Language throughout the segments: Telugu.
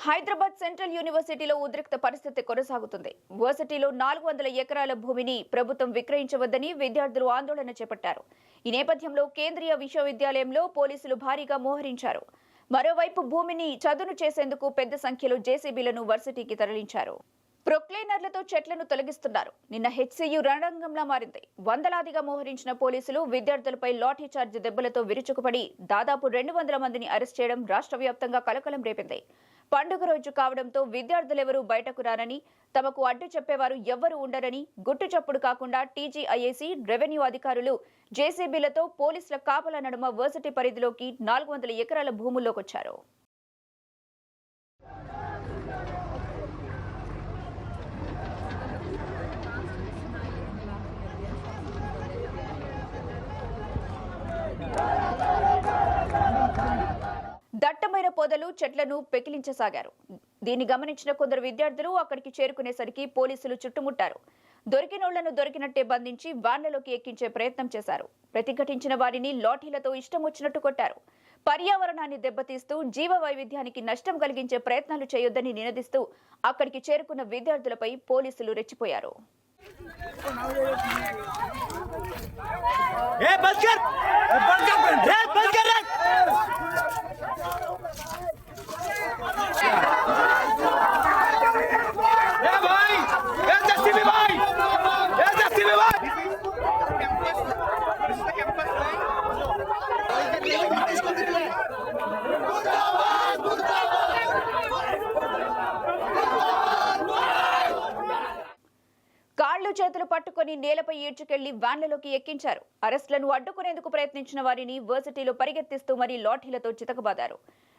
హైదరాబాద్ సెంట్రల్ యూనివర్సిటీలో ఉద్రిక్త పరిస్థితి కొనసాగుతుంది. యూనివర్సిటీలో 400 ఎకరాల భూమిని ప్రభుత్వం విక్రయించవద్దని విద్యార్థులు ఆందోళన చేపట్టారు. ఈ నేపథ్యంలో కేంద్రీయ విశ్వవిద్యాలయంలో పోలీసులు భారీగా మోహరించారు. మరోవైపు భూమిని చదును చేసేందుకు పెద్ద సంఖ్యలో జేసీబీలను వర్సిటీకి తరలించారు. ప్రొక్లైనర్లతో చెట్లను తొలగిస్తున్నారు. నిన్న హెచ్సీయూ రణరంగంలా మారింది. వందలాదిగా మోహరించిన పోలీసులు విద్యార్థులపై లాఠీ చార్జ్ దెబ్బలతో విరుచుకుపడి దాదాపు 200 మందిని అరెస్ట్ చేయడం రాష్ట్ర వ్యాప్తంగా కలకలం రేపింది. పండుగ రోజు కావడంతో విద్యార్థులెవరూ బయటకు రారని, తమకు అడ్డు చెప్పేవారు ఎవ్వరూ ఉండరని గుట్టు చప్పుడు కాకుండా టీజీఐఏసీ, రెవెన్యూ అధికారులు జేసీబీలతో పోలీసుల కాపలా నడుమ వర్సిటీ పరిధిలోకి 400 ఎకరాల భూముల్లోకొచ్చారు. దట్టమైన పొదలు చెట్లను పెకిలించసాగారు. దీన్ని గమనించిన కొందరు విద్యార్థులు అక్కడికి చేరుకునేసరికి పోలీసులు చుట్టుముట్టారు. దొరికినోళ్లను దొరికినట్టే బంధించి వ్యాన్లలోకి ఎక్కించే ప్రయత్నం చేశారు. ప్రతిఘటించిన వారిని లాఠీలతో ఇష్టం వచ్చినట్టు కొట్టారు. పర్యావరణాన్ని దెబ్బతీస్తూ జీవ వైవిధ్యానికి నష్టం కలిగించే ప్రయత్నాలు చేయొద్దని నినదిస్తూ అక్కడికి చేరుకున్న విద్యార్థులపై పోలీసులు రెచ్చిపోయారు. కాళ్లు చేతులు పట్టుకుని నేలపై ఈడ్చుకెళ్లి వ్యాన్లలోకి ఎక్కించారు. అరెస్టులను అడ్డుకునేందుకు ప్రయత్నించిన వారిని వర్సిటీలో పరిగెత్తిస్తూ మరీ లాఠీలతో చితకబాదారు.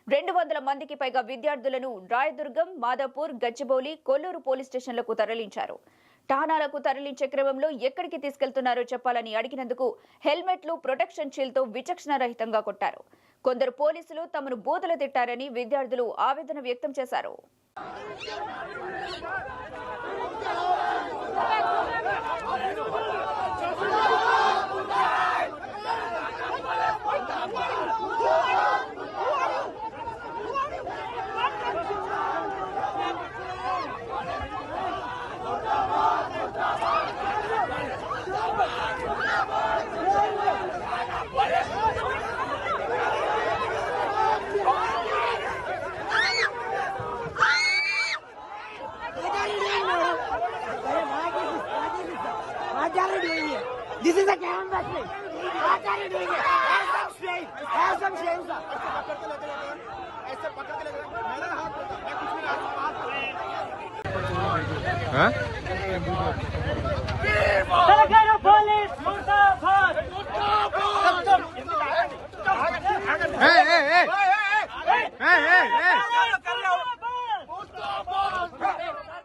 200 మందికి పైగా విద్యార్థులను రాయదుర్గం, మాదాపూర్, గచ్చిబౌలి, కొల్లూరు పోలీస్ స్టేషన్లకు తరలించారు. ఠాణాలకు తరలించే క్రమంలో ఎక్కడికి తీసుకెళ్తున్నారో చెప్పాలని అడిగినందుకు హెల్మెట్లు, ప్రొటెక్షన్ షీల్డ్తో విచక్షణారహితంగా కొట్టారు. కొందరు పోలీసులు తమను బూతులు తిట్టారని విద్యార్థులు ఆవేదన వ్యక్తం చేశారు. This is a camera thing. What are you doing? Have some shame. Have some shame, sir. ऐसे पकड़ के लग रहा है मेरा हाथ मैं कुछ भी नहीं हाथ हैं? सरकार बोले